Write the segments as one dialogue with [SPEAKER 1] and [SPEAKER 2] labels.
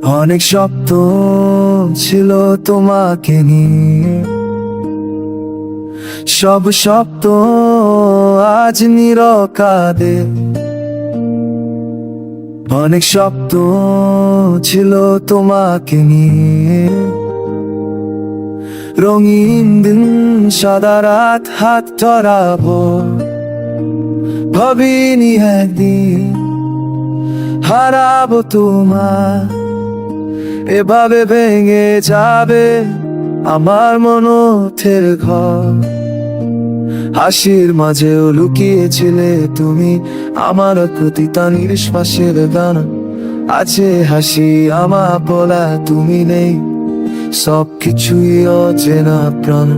[SPEAKER 1] অনেক স্বপ্ন ছিল তোমাকে নিয়ে, সব স্বপ্ন আজ নিরকাদে। অনেক স্বপ্ন ছিল তোমাকে নিয়ে, রঙিন দিন সাদা রাত হাত ধরাবো। ভাবিনি একদিন হারাবো তোমার, এভাবে ভেঙে যাবে আমার মনের ঘর। হাসির মাঝেও লুকিয়েছিলে তুমি আমার প্রতিটা নিঃশ্বাসের গান। আছে হাসি আমার বলা তুমি নেই, সবকিছুই অচেনা প্রাণ।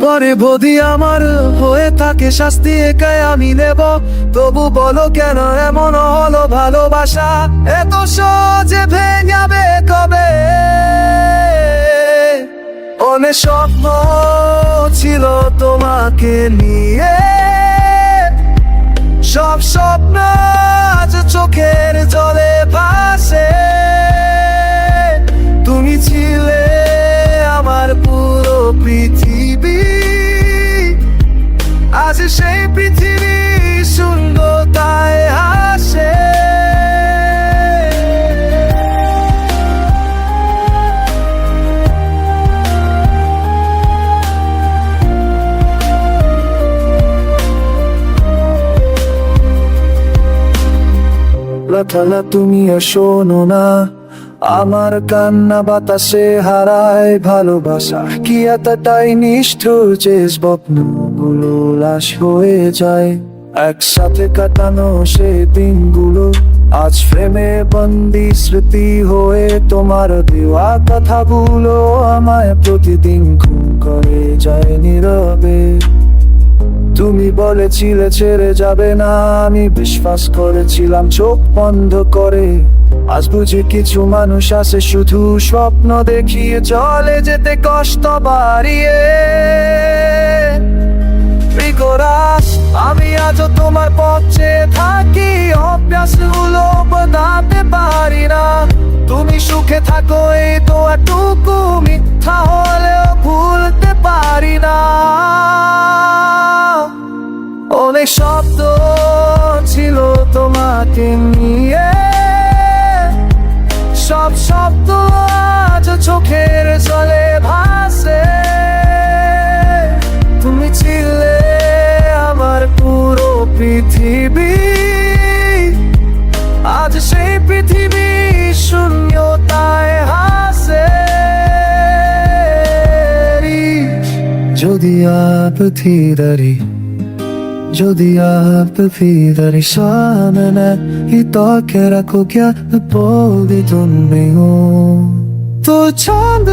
[SPEAKER 1] পরে বদি আমার হয়ে থাকে শাস্তি, একাই আমি নেব। তবু বলো কেন এমন হলো ভালোবাসা, এত সহজে ভেঙাবে কবে? অনেক স্বপ্ন ছিল তোমাকে নিয়ে, সব স্বপ্ন আজ চোখের জলে ভাসে। তুমি ছিলে আমার পুরো পৃথিবী, আজ সেই পৃথিবী শূন্যতায় হাসে। রাখালা তুমি আর শোনো না আমার কান্না, বাতাসে হারায় ভালোবাসা। কি এতটাই নিষ্ঠুর যে স্বপ্নগুলো লাশ হয়ে যায়। একসাথে কাটানো সে দিনগুলো আজ ফ্রেমে বন্দি স্মৃতি হয়ে। তোমার দেওয়া কথাগুলো আমায় প্রতিদিন খুন করে যায় নীরবে। তুমি বলেছিলে ছেড়ে যাবে না, আমি বিশ্বাস করেছিলাম চোখ বন্ধ করে। আজ বুঝি কিছু মানুষ আছে শুধু স্বপ্ন দেখিয়ে চলে যেতে কষ্ট বাড়িয়ে। আমি আজও তোমার পথে থাকি, অভ্যাসগুলো বদলাতে পারি না। তুমি সুখে থাকো এই তো এটুকু মিথ্যা হলেও ভুলতে পারি না। অনেক শব্দ ছিল তোমাকে নিয়ে, সব শব্দ আজ চোখের জলে ভাসে। তুমি ছিলে আমার পুরো পৃথিবী, আজ সেই পৃথিবী শূন্যতায় হাসে। যদি आप थी যদি आप फिर सामने ही तो के रखो क्या बोली तुम नहीं हो तो चांद